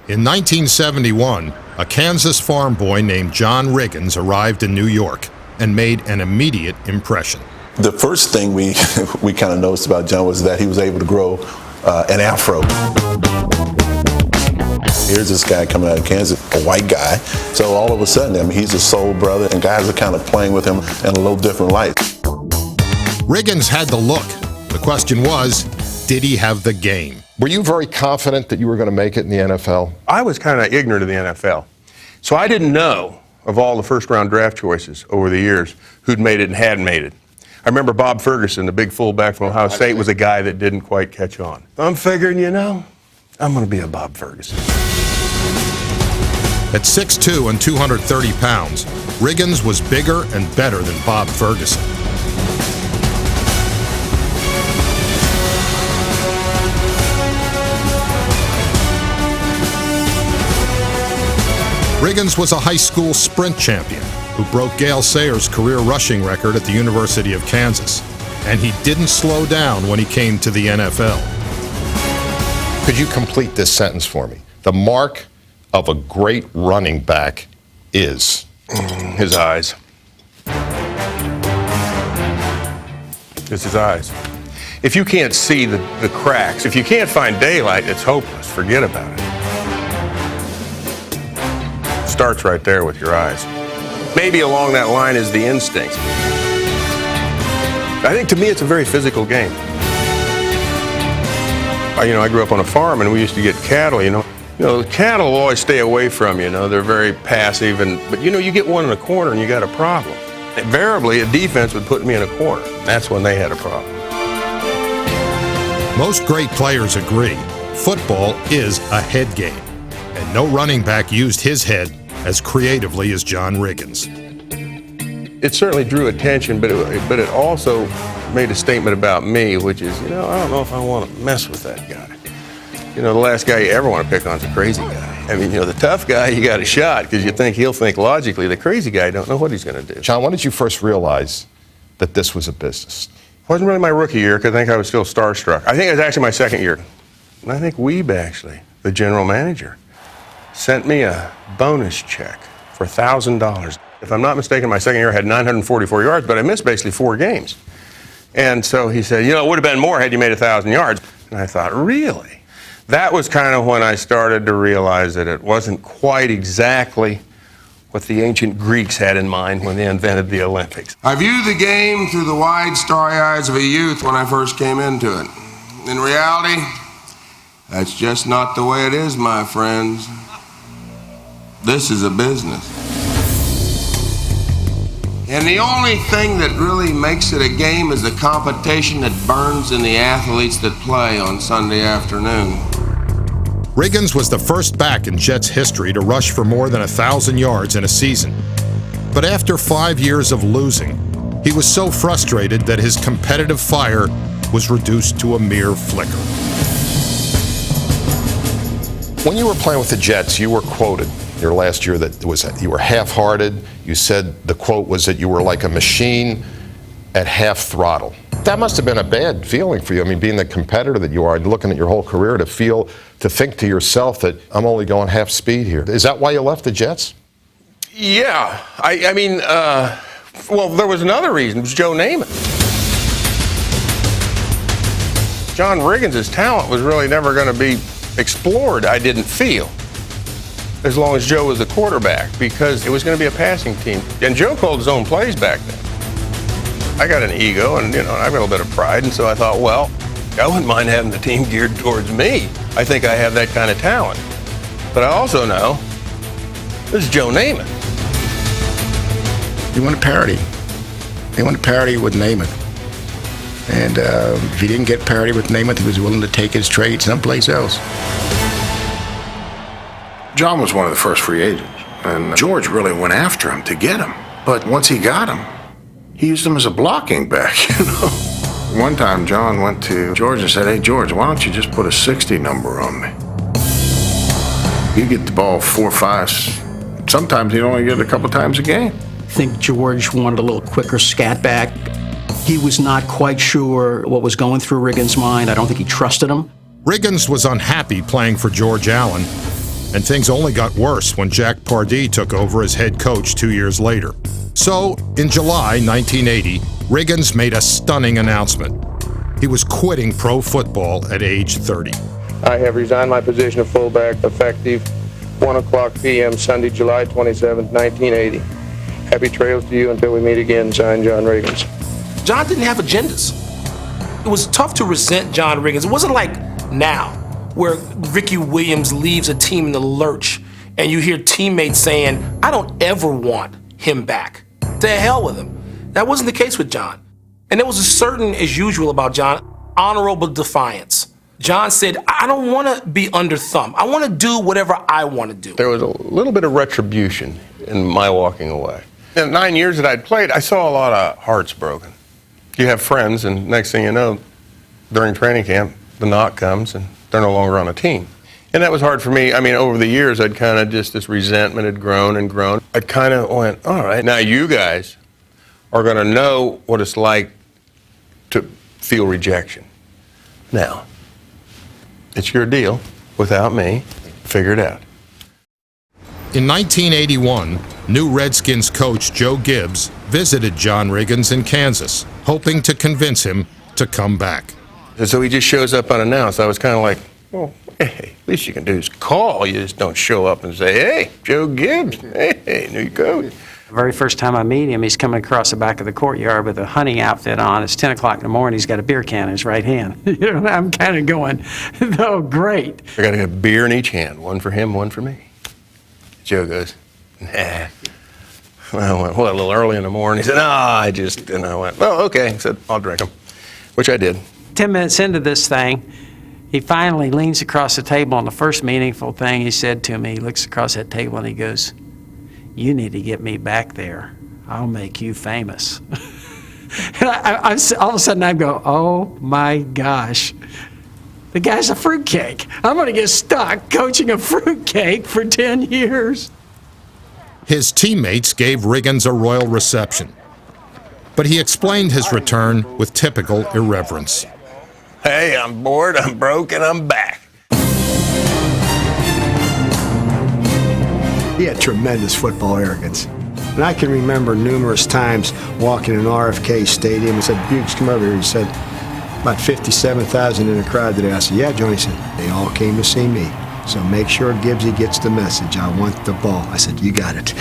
In 1971, a Kansas farm boy named John Riggins arrived in New York and made an immediate impression. The first thing we kind of noticed about John was that he was able to grow an afro. Here's this guy coming out of Kansas, a white guy. So all of a sudden, I mean, he's a soul brother, and guys are kind of playing with him in a little different light. Riggins had the look. The question was, did he have the game? Were you very confident that you were going to make it in the NFL? I was kind of ignorant of the NFL. So I didn't know of all the first-round draft choices over the years who'd made it and hadn't made it. I remember Bob Ferguson, the big fullback from Ohio State, was a guy that didn't quite catch on. I'm figuring, I'm going to be a Bob Ferguson. At 6'2" and 230 pounds, Riggins was bigger and better than Bob Ferguson. Riggins was a high school sprint champion who broke Gale Sayers' career rushing record at the University of Kansas. And he didn't slow down when he came to the NFL. Could you complete this sentence for me? The mark of a great running back is? His eyes. It's his eyes. If you can't see the cracks, if you can't find daylight, it's hopeless. Forget about it. Starts right there with your eyes. Maybe along that line is the instinct. I think to me it's a very physical game. I grew up on a farm and we used to get cattle, the cattle will always stay away from you, they're very passive, but you get one in a corner and you got a problem. Invariably, a defense would put me in a corner. That's when they had a problem. Most great players agree, football is a head game, and no running back used his head as creatively as John Riggins. It certainly drew attention, but it also made a statement about me, which is, I don't know if I want to mess with that guy. The last guy you ever want to pick on is a crazy guy. I mean, the tough guy, you got a shot because you think he'll think logically. The crazy guy, don't know what he's going to do. John, when did you first realize that this was a business? It wasn't really my rookie year because I think I was still starstruck. I think it was actually my second year. And I think Weeb, actually, the general manager, sent me a bonus check for $1,000. If I'm not mistaken, my second year I had 944 yards, but I missed basically 4 games. And so he said, it would have been more had you made 1,000 yards. And I thought, really? That was kind of when I started to realize that it wasn't quite exactly what the ancient Greeks had in mind when they invented the Olympics. I viewed the game through the wide, starry eyes of a youth when I first came into it. In reality, that's just not the way it is, my friends. This is a business. And the only thing that really makes it a game is the competition that burns in the athletes that play on Sunday afternoon. Riggins was the first back in Jets history to rush for more than 1,000 yards in a season. But after 5 years of losing, he was so frustrated that his competitive fire was reduced to a mere flicker. When you were playing with the Jets, you were quoted your last year that you were half-hearted. You said the quote was that you were like a machine at half throttle. That must have been a bad feeling for you. I mean, being the competitor that you are, and looking at your whole career, to think to yourself that I'm only going half speed here. Is that why you left the Jets? Yeah. Well, there was another reason. It was Joe Namath. John Riggins' talent was really never going to be explored, I didn't feel, as long as Joe was the quarterback, because it was going to be a passing team. And Joe called his own plays back then. I got an ego, and I've got a little bit of pride, and so I thought, well, I wouldn't mind having the team geared towards me. I think I have that kind of talent. But I also know this is Joe Namath. He wanted parity. They wanted parity with Namath. And if he didn't get parity with Namath, he was willing to take his trade someplace else. John was one of the first free agents, and George really went after him to get him. But once he got him, he used him as a blocking back, One time, John went to George and said, "Hey, George, why don't you just put a 60 number on me? You get the ball 4 or 5. Sometimes he'd only get it a couple times a game." I think George wanted a little quicker scat back. He was not quite sure what was going through Riggins' mind. I don't think he trusted him. Riggins was unhappy playing for George Allen, And things only got worse when Jack Pardee took over as head coach 2 years later. So, in July 1980, Riggins made a stunning announcement. He was quitting pro football at age 30. I have resigned my position of fullback effective 1:00 p.m. Sunday, July 27, 1980. Happy trails to you until we meet again. Signed, John Riggins. John didn't have agendas. It was tough to resent John Riggins. It wasn't like now, where Ricky Williams leaves a team in the lurch and you hear teammates saying, I don't ever want him back. To hell with him. That wasn't the case with John. And there was a certain, as usual about John, honorable defiance. John said, I don't want to be under thumb. I want to do whatever I want to do. There was a little bit of retribution in my walking away. In the 9 years that I'd played, I saw a lot of hearts broken. You have friends, and next thing you know, during training camp, the knock comes, and they're no longer on a team. And that was hard for me. I mean, over the years, I'd kind of just, this resentment had grown and grown. I kind of went, all right, now you guys are going to know what it's like to feel rejection. Now, it's your deal without me. Figure it out. In 1981, new Redskins coach Joe Gibbs visited John Riggins in Kansas, hoping to convince him to come back. And so he just shows up unannounced. I was kind of like, well, hey, at least you can do is call. You just don't show up and say, hey, Joe Gibbs, hey, new coach. The very first time I meet him, he's coming across the back of the courtyard with a hunting outfit on. It's 10 o'clock in the morning. He's got a beer can in his right hand. You know, I'm kind of going, oh, great. I got a beer in each hand, one for him, one for me. Joe goes, nah. I went, well, a little early in the morning. He said, and I went, oh, okay. He said, I'll drink them, which I did. 10 minutes into this thing, he finally leans across the table, and the first meaningful thing he said to me, he looks across that table and he goes, you need to get me back there. I'll make you famous. And all of a sudden I go, oh my gosh. The guy's a fruitcake. I'm going to get stuck coaching a fruitcake for 10 years. His teammates gave Riggins a royal reception, but he explained his return with typical irreverence. Hey, I'm bored, I'm broke, and I'm back. He had tremendous football arrogance. And I can remember numerous times walking in RFK Stadium and said, Buggs, come over here. He said, about 57,000 in the crowd today. I said, yeah, Johnny. He said, they all came to see me. So make sure Gibbsy gets the message. I want the ball. I said, you got it.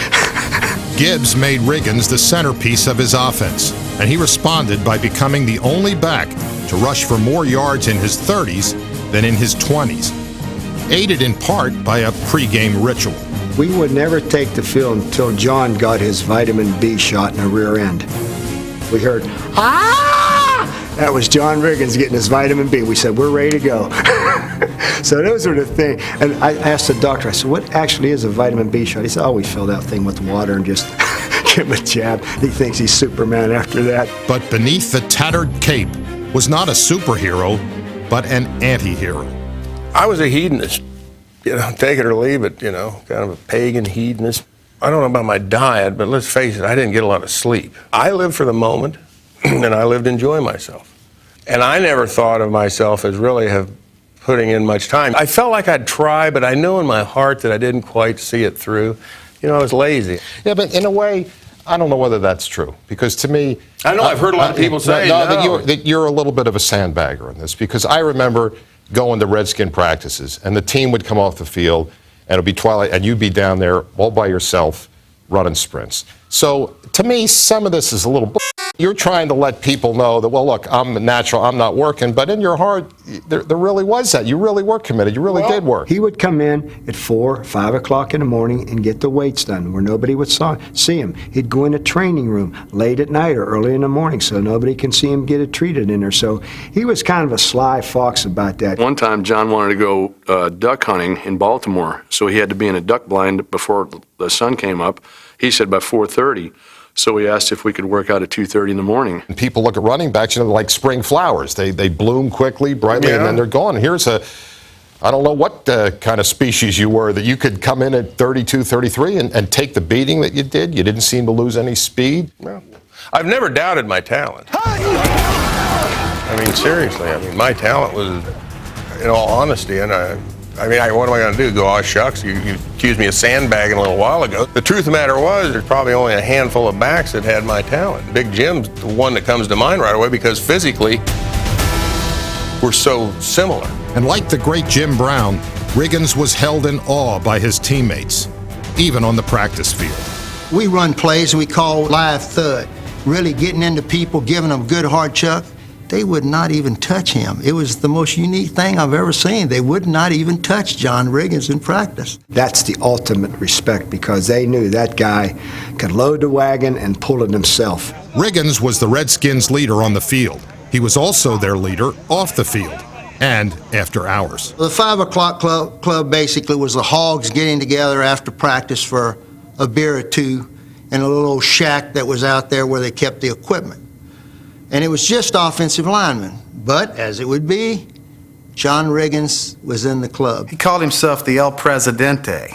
Gibbs made Riggins the centerpiece of his offense, and he responded by becoming the only back to rush for more yards in his 30s than in his 20s, aided in part by a pregame ritual. We would never take the field until John got his vitamin B shot in the rear end. We heard, ah! That was John Riggins getting his vitamin B. We said, we're ready to go. So those are the things. And I asked the doctor, I said, what actually is a vitamin B shot? He said, oh, we fill that thing with water and just give him a jab. He thinks he's Superman after that. But beneath the tattered cape was not a superhero, but an anti-hero. I was a hedonist. You know, take it or leave it, kind of a pagan hedonist. I don't know about my diet, but let's face it, I didn't get a lot of sleep. I lived for the moment, and I lived to enjoy myself. And I never thought of myself as really putting in much time. I felt like I'd try, but I knew in my heart that I didn't quite see it through. I was lazy. Yeah, but in a way, I don't know whether that's true, because to me... I know, I've heard a lot of people say that you're a little bit of a sandbagger in this, because I remember going to Redskin practices, and the team would come off the field, and it'd be twilight, and you'd be down there all by yourself running sprints. So to me, some of this is a little... You're trying to let people know that, well, look, I'm natural, I'm not working, but in your heart, there really was that. You really were committed. You really did work. He would come in at 4, 5 o'clock in the morning and get the weights done where nobody would see him. He'd go in a training room late at night or early in the morning so nobody can see him get it treated in there. So he was kind of a sly fox about that. One time, John wanted to go duck hunting in Baltimore, so he had to be in a duck blind before the sun came up. He said by 4:30. So we asked if we could work out at 2:30 in the morning. And people look at running backs, like spring flowers. They bloom quickly, brightly, and then they're gone. Here's I don't know what kind of species you were that you could come in at 32, 33 and take the beating that you did. You didn't seem to lose any speed. Well, I've never doubted my talent. I mean, seriously, my talent was, in all honesty, and I mean, what am I going to do? Go, oh, shucks, you accused me of sandbagging a little while ago. The truth of the matter was, there's probably only a handful of backs that had my talent. Big Jim's the one that comes to mind right away because physically, we're so similar. And like the great Jim Brown, Riggins was held in awe by his teammates, even on the practice field. We run plays we call live thud, really getting into people, giving them good hard chuck. They would not even touch him. It was the most unique thing I've ever seen. They would not even touch John Riggins in practice. That's the ultimate respect because they knew that guy could load the wagon and pull it himself. Riggins was the Redskins' leader on the field. He was also their leader off the field and after hours. The 5 o'clock club basically was the Hogs getting together after practice for a beer or two in a little shack that was out there where they kept the equipment. And it was just offensive linemen. But, as it would be, John Riggins was in the club. He called himself the El Presidente.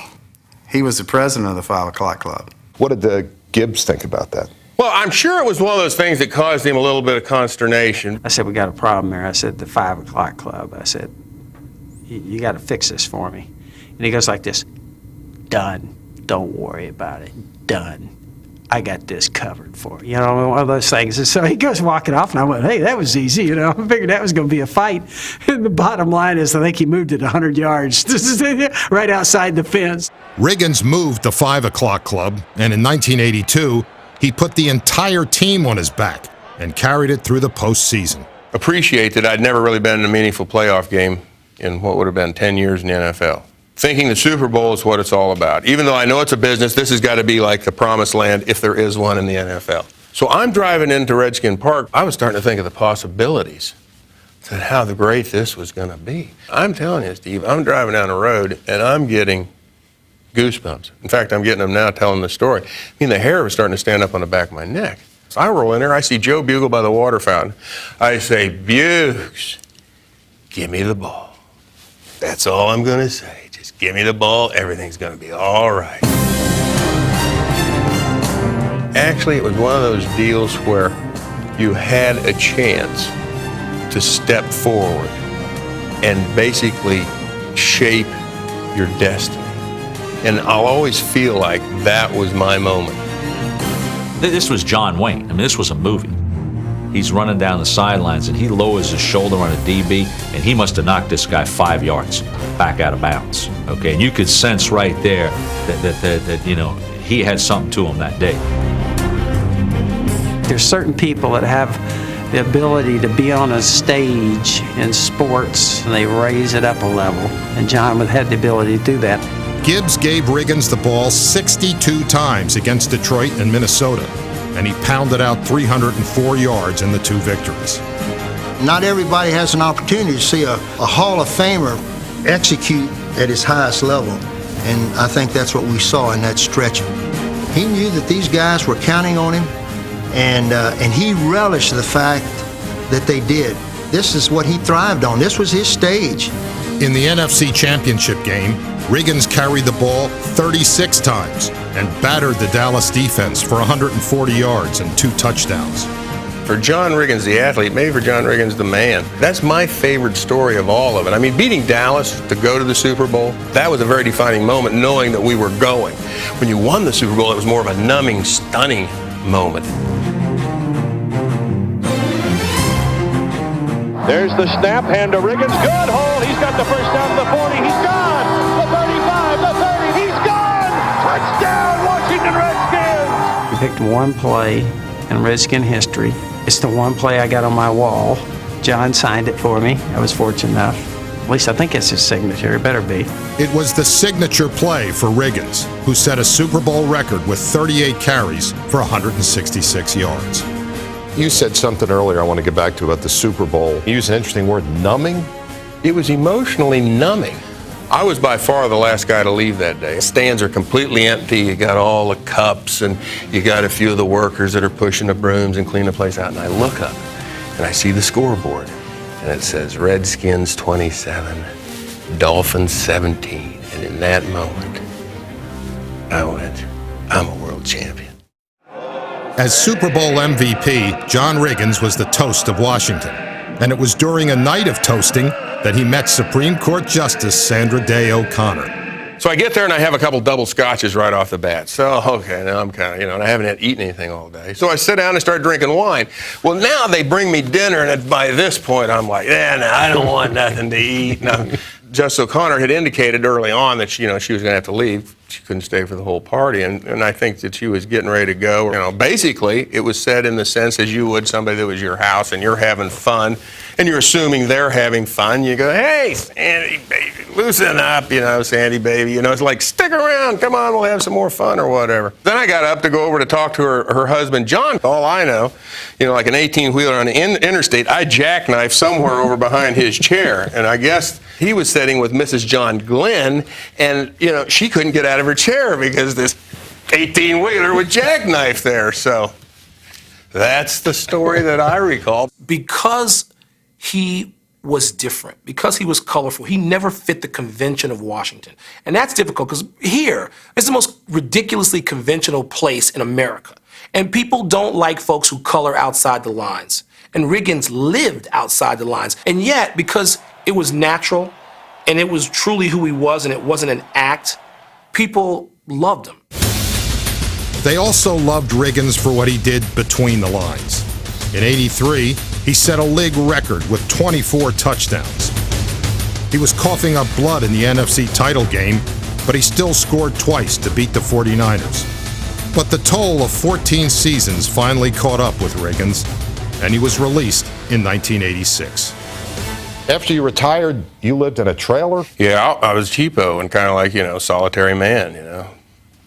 He was the president of the 5 o'clock club. What did the Gibbs think about that? Well, I'm sure it was one of those things that caused him a little bit of consternation. I said, we got a problem here. I said, the 5 o'clock club. I said, you got to fix this for me. And he goes like this, done. Don't worry about it. Done. I got this covered for you. You know, one of those things. And so he goes walking off, and I went, hey, that was easy. You know, I figured that was going to be a fight. And the bottom line is I think he moved it 100 yards, right outside the fence. Riggins moved the 5 o'clock club, and in 1982, he put the entire team on his back and carried it through the postseason. Appreciate that I'd never really been in a meaningful playoff game in what would have been 10 years in the NFL. Thinking the Super Bowl is what it's all about. Even though I know it's a business, this has got to be like the promised land if there is one in the NFL. So I'm driving into Redskin Park. I was starting to think of the possibilities, that how great this was going to be. I'm telling you, Steve, I'm driving down the road and I'm getting goosebumps. In fact, I'm getting them now telling the story. I mean, the hair was starting to stand up on the back of my neck. So I roll in there, I see Joe Bugle by the water fountain. I say, Bugles, give me the ball. That's all I'm going to say. Just give me the ball, everything's going to be all right. Actually, it was one of those deals where you had a chance to step forward and basically shape your destiny. And I'll always feel like that was my moment. This was John Wayne. I mean, this was a movie. He's running down the sidelines and he lowers his shoulder on a DB and he must have knocked this guy 5 yards back out of bounds. Okay, and you could sense right there that you know, he had something to him that day. There's certain people that have the ability to be on a stage in sports and they raise it up a level, and John had the ability to do that. Gibbs gave Riggins the ball 62 times against Detroit and Minnesota, and he pounded out 304 yards in the 2 victories. Not everybody has an opportunity to see a Hall of Famer execute at his highest level, and I think that's what we saw in that stretch. He knew that these guys were counting on him, and he relished the fact that they did. This is what he thrived on. This was his stage. In the NFC Championship game, Riggins carried the ball 36 times and battered the Dallas defense for 140 yards and 2 touchdowns. For John Riggins, the athlete, maybe for John Riggins, the man, that's my favorite story of all of it. I mean, beating Dallas to go to the Super Bowl, that was a very defining moment, knowing that we were going. When you won the Super Bowl, it was more of a numbing, stunning moment. There's the snap, hand to Riggins, good hold, he's got the first down to the 40, he's gone, the 35, the 30, he's gone, touchdown, Washington Redskins! We picked one play in Redskin history. It's the one play I got on my wall. John signed it for me. I was fortunate enough. At least I think it's his signature, it better be. It was the signature play for Riggins, who set a Super Bowl record with 38 carries for 166 yards. You said something earlier I want to get back to about the Super Bowl. You used an interesting word, numbing. It was emotionally numbing. I was by far the last guy to leave that day. Stands are completely empty. You got all the cups and you got a few of the workers that are pushing the brooms and cleaning the place out. And I look up and I see the scoreboard and it says Redskins 27, Dolphins 17. And in that moment, I went, I'm a world champion. As Super Bowl MVP, John Riggins was the toast of Washington. And it was during a night of toasting that he met Supreme Court Justice Sandra Day O'Connor. So I get there and I have a couple double scotches right off the bat. So, okay, now I'm kind of, and I haven't eaten anything all day. So I sit down and start drinking wine. Well, now they bring me dinner, and by this point I'm like, no, I don't want nothing to eat. No. Justice O'Connor had indicated early on that she was going to have to leave. She couldn't stay for the whole party, and I think that she was getting ready to go. Basically, it was said in the sense as you would somebody that was your house and you're having fun, and you're assuming they're having fun. You go, hey, Sandy, baby, loosen up, Sandy, baby. It's like, stick around, come on, we'll have some more fun or whatever. Then I got up to go over to talk to her husband, John. All I know, like an 18-wheeler on the interstate, I jackknifed somewhere over behind his chair, and I guess he was sitting with Mrs. John Glenn, and, she couldn't get out of her chair because this 18-wheeler was jackknifed there. So that's the story that I recall. Because he was different, because he was colorful, he never fit the convention of Washington. And that's difficult because here is the most ridiculously conventional place in America. And people don't like folks who color outside the lines. And Riggins lived outside the lines. And yet, because it was natural and it was truly who he was and it wasn't an act, people loved him. They also loved Riggins for what he did between the lines. In '83, he set a league record with 24 touchdowns. He was coughing up blood in the NFC title game, but he still scored twice to beat the 49ers. But the toll of 14 seasons finally caught up with Riggins, and he was released in 1986. After you retired, you lived in a trailer? Yeah, I was cheapo and kind of like, solitary man,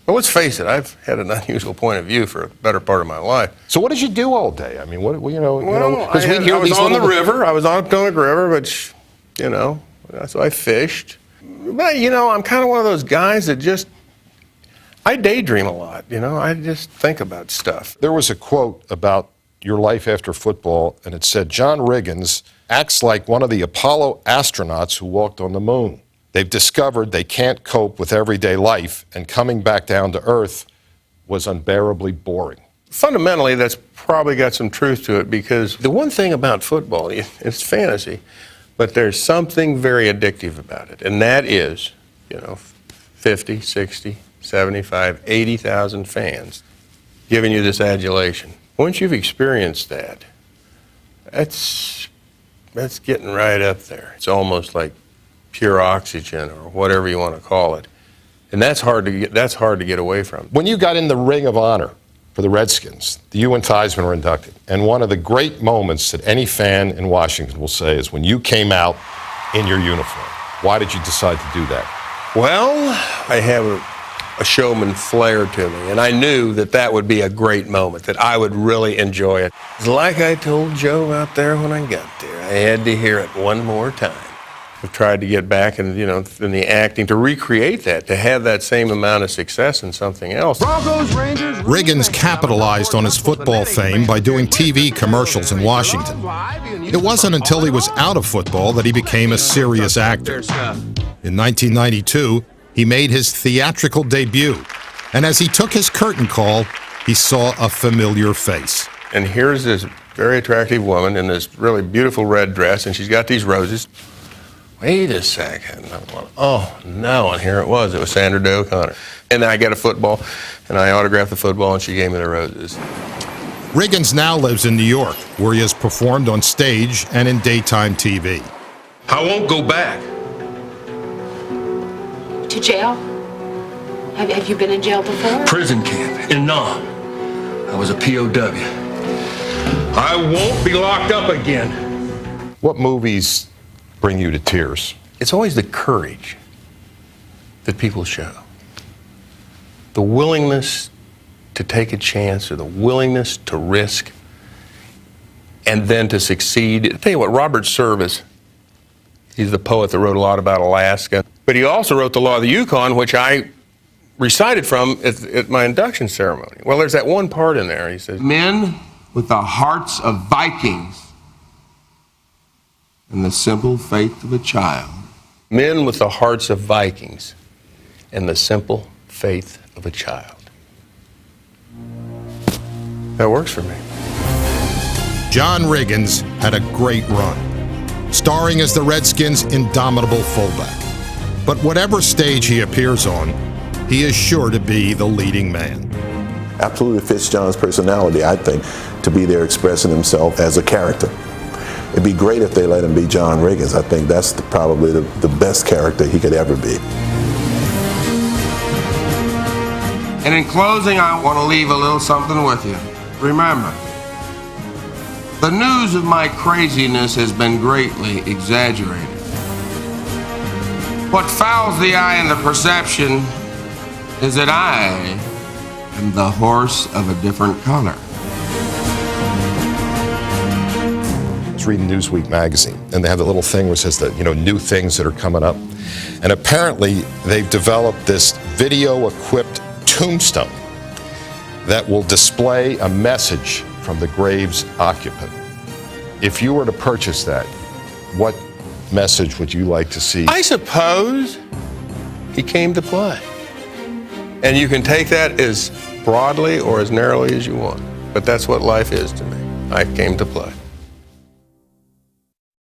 But let's face it, I've had an unusual point of view for a better part of my life. So what did you do all day? I mean, because I was on the river. I was on the Potomac River, which, so I fished. But, I'm kind of one of those guys that I daydream a lot, I just think about stuff. There was a quote about your life after football, and it said, John Riggins acts like one of the Apollo astronauts who walked on the moon. They've discovered they can't cope with everyday life, and coming back down to earth was unbearably boring. Fundamentally, that's probably got some truth to it, because the one thing about football, it's fantasy, but there's something very addictive about it, and that is, 50, 60, 75, 80,000 fans giving you this adulation. Once you've experienced that, that's getting right up there. It's almost like pure oxygen or whatever you want to call it. And that's hard to get away from. When you got in the Ring of Honor for the Redskins, you and Theismann were inducted. And one of the great moments that any fan in Washington will say is when you came out in your uniform. Why did you decide to do that? Well, I have a showman flair to me, and I knew that would be a great moment, that I would really enjoy it. Like I told Joe out there when I got there, I had to hear it one more time. I've tried to get back in the acting, to recreate that, to have that same amount of success in something else. Broncos, Rangers, Riggins capitalized on his football fame by doing TV commercials in Washington. It wasn't until he was out of football that he became a serious actor. In 1992, he made his theatrical debut, and as he took his curtain call, he saw a familiar face. And here's this very attractive woman in this really beautiful red dress, and she's got these roses. Wait a second. Oh, no, and here it was. It was Sandra Day O'Connor. And then I got a football, and I autographed the football, and she gave me the roses. Riggins now lives in New York, where he has performed on stage and in daytime TV. I won't go back. To jail? Have you been in jail before? Prison camp in Nam. I was a POW. I won't be locked up again. What movies bring you to tears? It's always the courage that people show. The willingness to take a chance, or the willingness to risk, and then to succeed. I'll tell you what, Robert Service, he's the poet that wrote a lot about Alaska, but he also wrote The Law of the Yukon, which I recited from at my induction ceremony. Well, there's that one part in there, he says, Men with the hearts of Vikings and the simple faith of a child. Men with the hearts of Vikings and the simple faith of a child. That works for me. John Riggins had a great run. starring as the Redskins' indomitable fullback. But whatever stage he appears on, he is sure to be the leading man. Absolutely fits John's personality, I think, to be there expressing himself as a character. It'd be great if they let him be John Riggins. I think that's probably the best character he could ever be. And in closing, I want to leave a little something with you. Remember, the news of my craziness has been greatly exaggerated. What fouls the eye and the perception is that I am the horse of a different color. I was reading Newsweek magazine, and they have a little thing which says that, new things that are coming up. And apparently, they've developed this video-equipped tombstone that will display a message from the grave's occupant. If you were to purchase that, what message would you like to see? I suppose he came to play. And you can take that as broadly or as narrowly as you want. But that's what life is to me. I came to play.